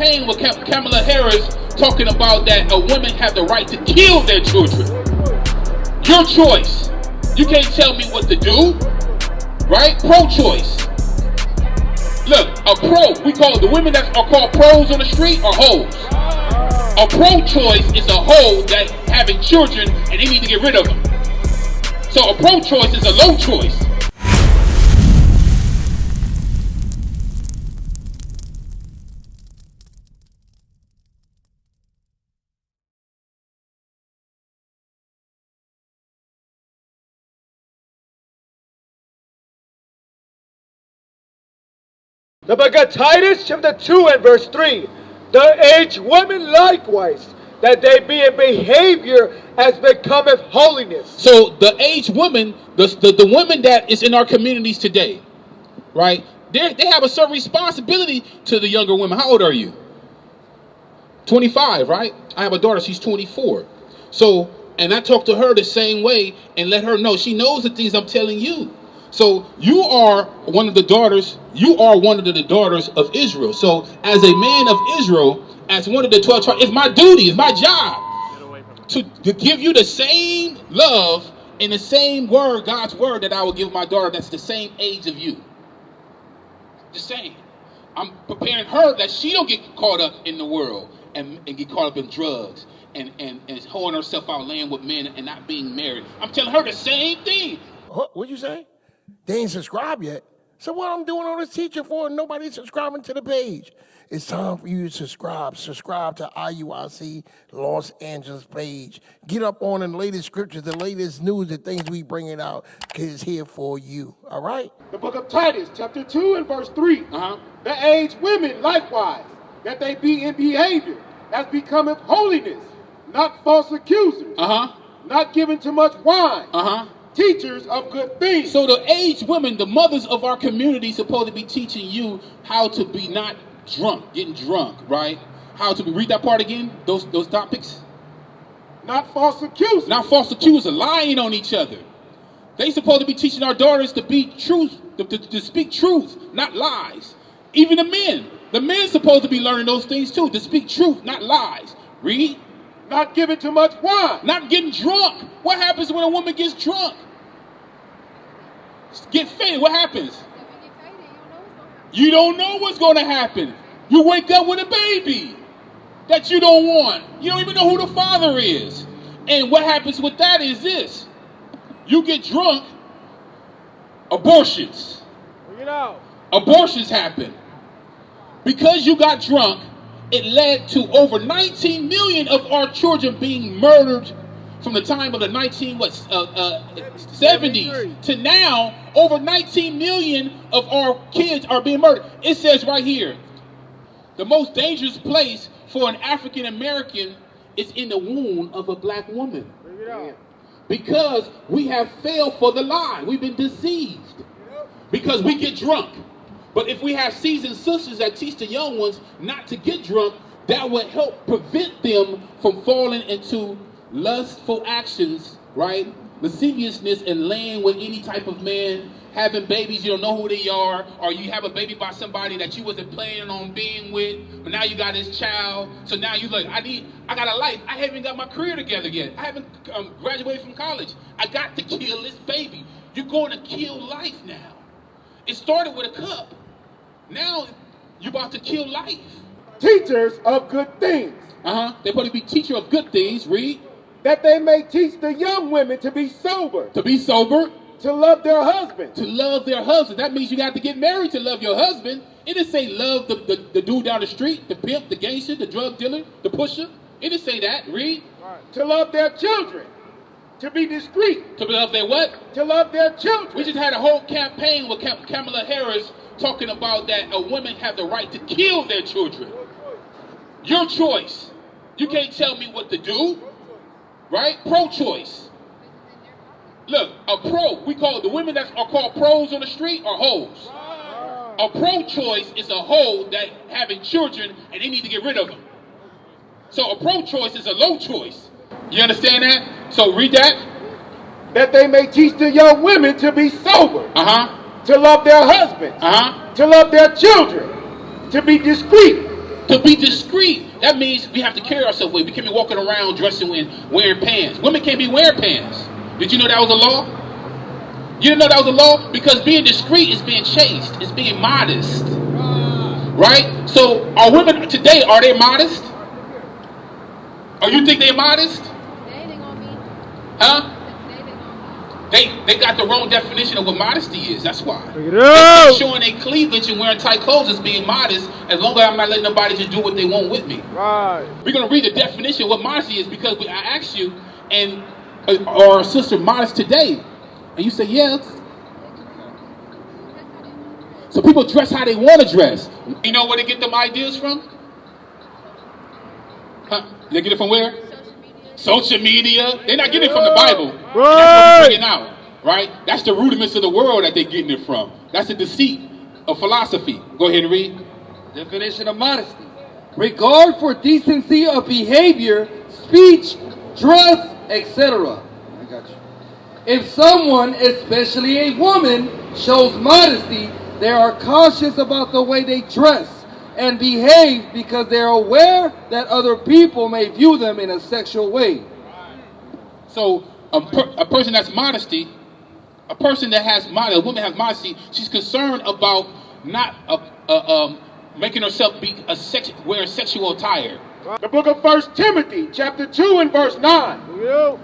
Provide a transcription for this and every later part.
campaign with Kamala Harris talking about that women have the right to kill their children. Your choice. You can't tell me what to do, right? Pro-choice. Look, a pro, we call the women that are called pros on the street are hoes. A pro-choice is a hoe that having children and they need to get rid of them. So a pro-choice is a low choice. The book of Titus, chapter 2 and verse 3. The aged women likewise, that they be in behavior as becometh holiness. So the aged women, the women that is in our communities today, right? They have a certain responsibility to the younger women. How old are you? 25, right? I have a daughter, she's 24. So, and I talk to her the same way and let her know. She knows the things I'm telling you. So you are one of the daughters, of Israel. So as a man of Israel, as one of the 12 tribes, it's my duty, it's my job to give you the same love and the same word, God's word, that I will give my daughter that's the same age of you. The same. I'm preparing her that she don't get caught up in the world and get caught up in drugs and holding herself out, laying with men and not being married. I'm telling her the same thing. What'd you say? They ain't subscribed yet. So what I'm doing all this teaching for and nobody's subscribing to the page? It's time for you to subscribe. Subscribe to IUIC Los Angeles page. Get up on the latest scriptures, the latest news, the things we bringing out, because it's here for you. All right? The book of Titus, chapter 2 and verse 3. The aged women likewise, that they be in behavior as becometh holiness, not false accusers, not given to much wine, teachers of good things. So the aged women, the mothers of our community, supposed to be teaching you how to be not drunk, getting drunk, right? How to be, read that part again, those topics. Not false accusers. Not false accusers, lying on each other. They supposed to be teaching our daughters to be truth, to speak truth, not lies. Even the men supposed to be learning those things too, to speak truth, not lies. Read. Not giving too much wine. Not getting drunk. What happens when a woman gets drunk? Get faded. What happens? You don't know what's going to happen. You wake up with a baby that you don't want. You don't even know who the father is. And what happens with that is this. You get drunk, abortions. Abortions happen. Because you got drunk, it led to over 19 million of our children being murdered from the time of the 70s to now. Over 19 million of our kids are being murdered. It says right here, the most dangerous place for an African American is in the womb of a black woman. Because we have failed for the lie. We've been deceived. Because we get drunk. But if we have seasoned sisters that teach the young ones not to get drunk, that would help prevent them from falling into lustful actions, right? Lasciviousness and laying with any type of man, having babies, you don't know who they are, or you have a baby by somebody that you wasn't planning on being with, but now you got this child, so now you like, I got a life. I haven't got my career together yet. I haven't graduated from college. I got to kill this baby. You're going to kill life now. It started with a cup. Now you're about to kill life. Teachers of good things. They're supposed to be teacher of good things. Read. That they may teach the young women to be sober. To be sober. To love their husband. To love their husband. That means you got to get married to love your husband. It didn't say love the dude down the street, the pimp, the gangster, the drug dealer, the pusher. It didn't say that. Read. To love their children. To be discreet. To love their what? To love their children. We just had a whole campaign with Kamala Harris talking about that women have the right to kill their children. Your choice. You can't tell me what to do. Right? Pro-choice. Look, a pro, we call the women that are called pros on the street are hoes. A pro-choice is a hoe that having children and they need to get rid of them. So a pro-choice is a low choice. You understand that? So read that. That they may teach the young women to be sober. To love their husbands. To love their children. To be discreet. To be discreet, that means we have to carry ourselves well. We can't be walking around dressing wearing pants. Women can't be wearing pants. Did you know that was a law? You didn't know that was a law? Because being discreet is being chaste. It's being modest. Right? So are women today, are they modest? Or you think they're modest? Huh? They got the wrong definition of what modesty is. That's why. They're showing their cleavage and wearing tight clothes as being modest, as long as I'm not letting nobody just do what they want with me. Right. We're going to read the definition of what modesty is, because I asked you, and our sister modest today, and you say yes. So people dress how they want to dress. You know where they get them ideas from? Huh? They get it from where? Social media. They're not getting it from the Bible. Right. That's what we're bringing out, right? That's the rudiments of the world that they're getting it from. That's the deceit of philosophy. Go ahead and read. Definition of modesty: regard for decency of behavior, speech, dress, etc. I got you. If someone, especially a woman, shows modesty, they are cautious about the way they dress and behave because they're aware that other people may view them in a sexual way. So a person that's modesty, a person that has modesty, a woman has modesty, she's concerned about not making herself be wear sexual attire. The book of 1 Timothy, chapter 2 and verse 9.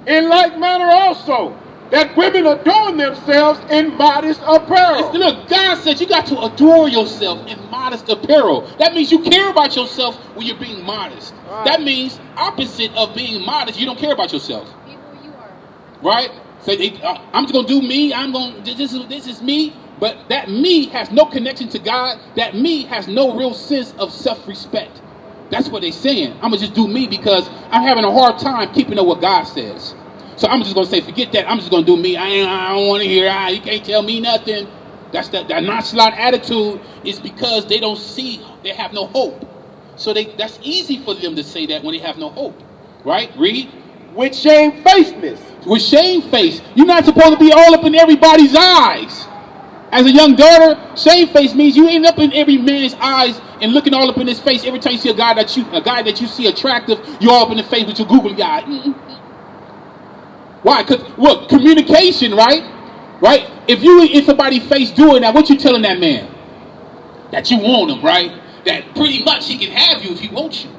In like manner also, that women adorn themselves in modest apparel. Look, God said you got to adorn yourself in modest apparel. That means you care about yourself when you're being modest. Right. That means opposite of being modest, you don't care about yourself. Be who you are. Right? Say, I'm just gonna do me. This is me. But that me has no connection to God. That me has no real sense of self-respect. That's what they're saying. I'm gonna just do me because I'm having a hard time keeping up what God says. So I'm just going to say, forget that. I'm just going to do me. I don't want to hear, you can't tell me nothing. That's that nonchalant attitude is because they don't see, they have no hope. So that's easy for them to say that when they have no hope. Right? Read. With shamefacedness. With shamefaced. You're not supposed to be all up in everybody's eyes. As a young daughter, shamefaced means you ain't up in every man's eyes and looking all up in his face. Every time you see a guy that you see attractive, you're all up in the face with your googly eye. Why? Because look, communication, right? Right? If you in somebody's face doing that, what you telling that man? That you want him, right? That pretty much he can have you if he wants you.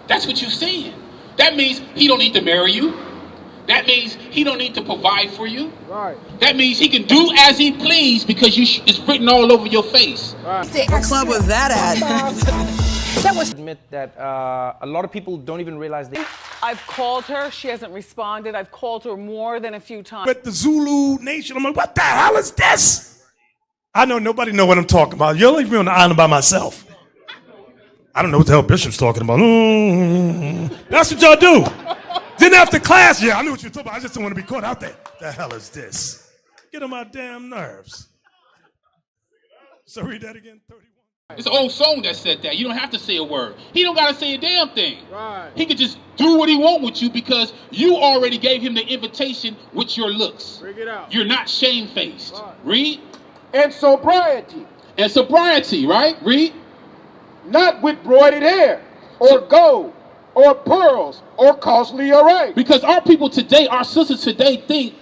That's what you're saying. That means he don't need to marry you. That means he don't need to provide for you. Right. That means he can do as he please because it's written all over your face. Right. What club was that at? That was admit that a lot of people don't even realize that. I've called her. She hasn't responded. I've called her more than a few times. But the Zulu Nation, I'm like, what the hell is this? I know nobody know what I'm talking about. You'll leave me on the island by myself. I don't know what the hell Bishop's talking about. That's what y'all do. Then after class, yeah, I knew what you were talking about. I just don't want to be caught out there. The hell is this? Get on my damn nerves. So read that again, 31. It's an old song that said that. You don't have to say a word. He don't got to say a damn thing. Right. He could just do what he want with you because you already gave him the invitation with your looks. Bring it out. You're not shamefaced. Right. Read. And sobriety. And sobriety, right? Read. Not with broided hair or gold or pearls or costly array. Because our people today, our sisters today think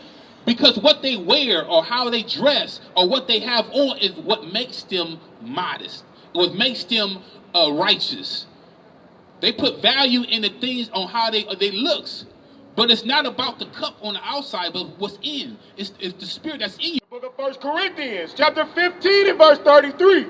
because what they wear or how they dress or what they have on is what makes them modest. What makes them righteous. They put value in the things on how they looks. But it's not about the cup on the outside, but what's in. It's the spirit that's in you. The book of 1 Corinthians, chapter 15 and verse 33.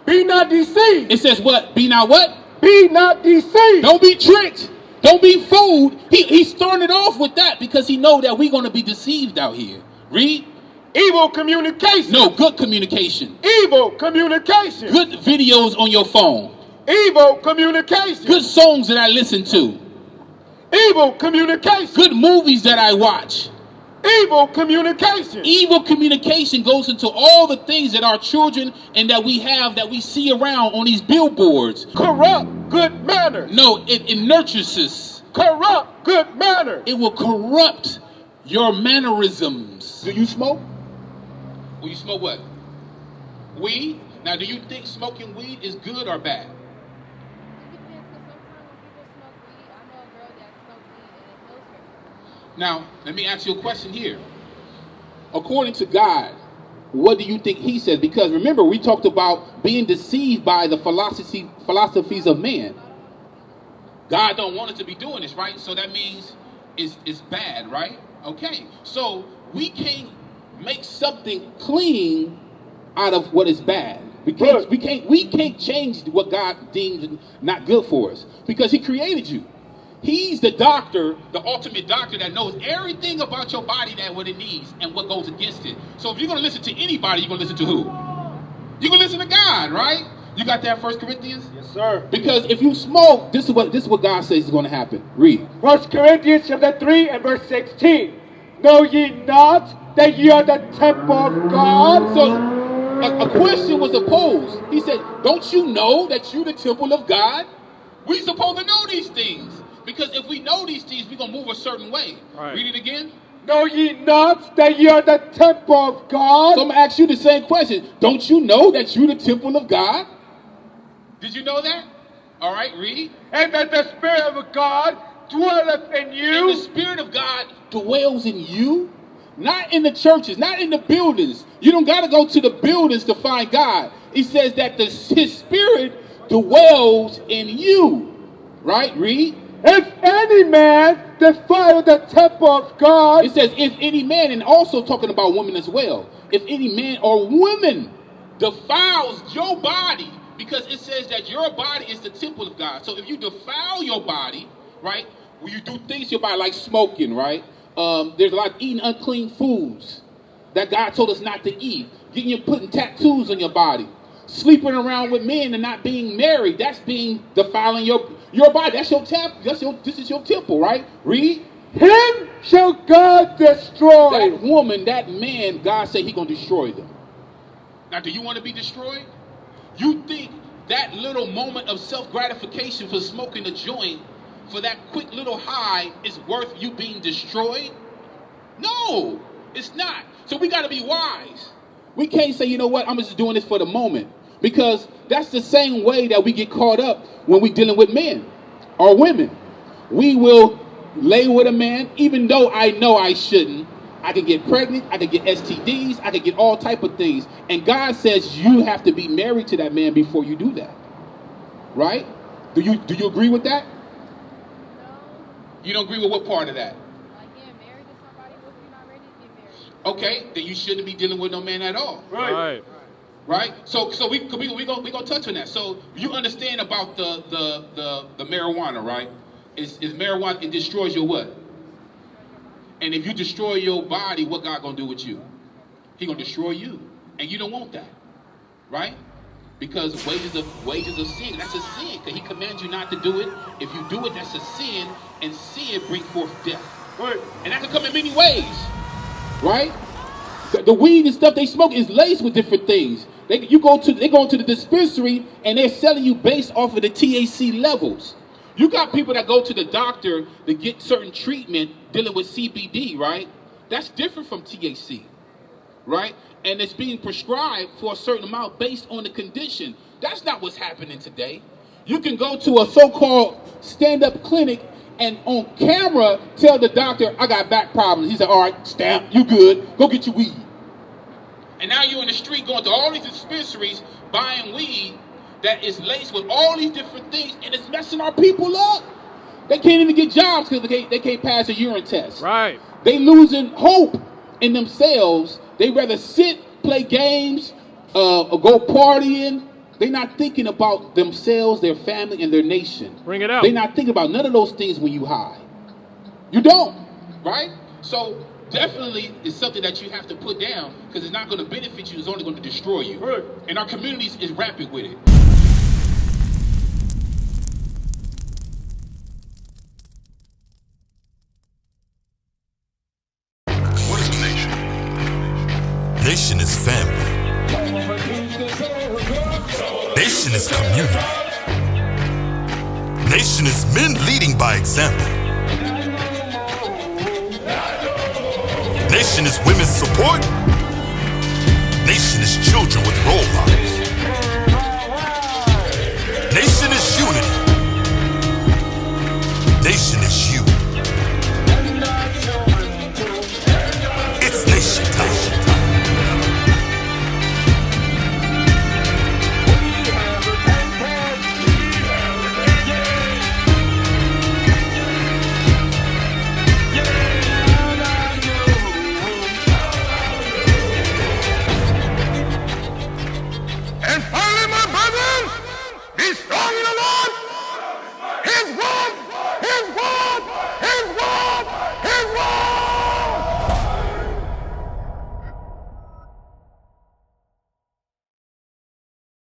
Be not deceived. It says what? Be not what? Be not deceived. Don't be tricked. Don't be fooled. He's starting it off with that because he know that we're going to be deceived out here. Read. Evil communication. No, good communication. Evil communication. Good videos on your phone. Evil communication. Good songs that I listen to. Evil communication. Good movies that I watch. Evil communication. Evil communication goes into all the things that our children and that we have that we see around on these billboards. Corrupt good manners. No, it nurtures us. Corrupt good manners. It will corrupt your mannerisms. Do you smoke? Well, you smoke what? Weed? Now, do you think smoking weed is good or bad? Now, let me ask you a question here. According to God, what do you think he says? Because remember, we talked about being deceived by the philosophies of man. God don't want us to be doing this, right? So that means it's bad, right? Okay. So we can't make something clean out of what is bad. We can't change what God deems not good for us because he created you. He's the doctor, the ultimate doctor that knows everything about your body, that what it needs and what goes against it. So if you're going to listen to anybody, you're going to listen to who? You're going to listen to God, right? You got that 1 Corinthians? Yes, sir. Because if you smoke, this is what God says is going to happen. Read. 1 Corinthians chapter 3 and verse 16. Know ye not that ye are the temple of God? So a question was posed. He said, don't you know that you're the temple of God? We're supposed to know these things. Because if we know these things, we're going to move a certain way. Right. Read it again. Know ye not that ye are the temple of God? So I'm going to ask you the same question. Don't you know that you're the temple of God? Did you know that? All right, read. And that the Spirit of God dwelleth in you. And the Spirit of God dwells in you? Not in the churches, not in the buildings. You don't got to go to the buildings to find God. He says that his Spirit dwells in you. Right, read. If any man defile the temple of God. It says, if any man, and also talking about women as well. If any man or woman defiles your body, because it says that your body is the temple of God. So if you defile your body, right, when you do things to your body like smoking, right, there's a lot of eating unclean foods that God told us not to eat. Putting tattoos on your body. Sleeping around with men and not being married, that's defiling your body. That's your temple. This is your temple, right? Read. Him shall God destroy. That woman, that man, God said he gonna destroy them. Now, do you want to be destroyed? You think that little moment of self-gratification for smoking a joint, for that quick little high, is worth you being destroyed? No, it's not. So we got to be wise. We can't say, you know what, I'm just doing this for the moment. Because that's the same way that we get caught up when we're dealing with men or women. We will lay with a man, even though I know I shouldn't. I can get pregnant, I can get STDs, I can get all type of things. And God says you have to be married to that man before you do that. Right? Do you agree with that? No. You don't agree with what part of that? Like getting married to somebody if you're not ready to get married. Okay, then you shouldn't be dealing with no man at all. Right. Right? So we gonna touch on that. So you understand about the marijuana, right? Is marijuana, it destroys your what? And if you destroy your body, what God gonna do with you? He gonna destroy you. And you don't want that. Right? Because wages of sin, that's a sin. Because he commands you not to do it. If you do it, that's a sin. And sin brings forth death. Right. And that can come in many ways. Right? The weed and stuff they smoke is laced with different things. They go into the dispensary and they're selling you based off of the THC levels. You got people that go to the doctor to get certain treatment dealing with CBD, right? That's different from THC, right? And it's being prescribed for a certain amount based on the condition. That's not what's happening today. You can go to a so-called stand-up clinic and on camera tell the doctor, I got back problems. He said, all right, stamp, you good. Go get your weed. And now you're in the street going to all these dispensaries buying weed that is laced with all these different things, and it's messing our people up. They can't even get jobs because they can't pass a urine test. Right. They losing hope in themselves. They rather sit, play games, or go partying. They're not thinking about themselves, their family, and their nation. Bring it out. They're not thinking about none of those things when you high. You don't, right? So definitely it's something that you have to put down because it's not going to benefit you. It's only going to destroy you. Right. And our communities is rampant with it. What is a nation? Nation is family. Nation is community. Nation is men leading by example. Nation is women's support. Nation is children with role models. Nation is unity. Nation is you. is wrong.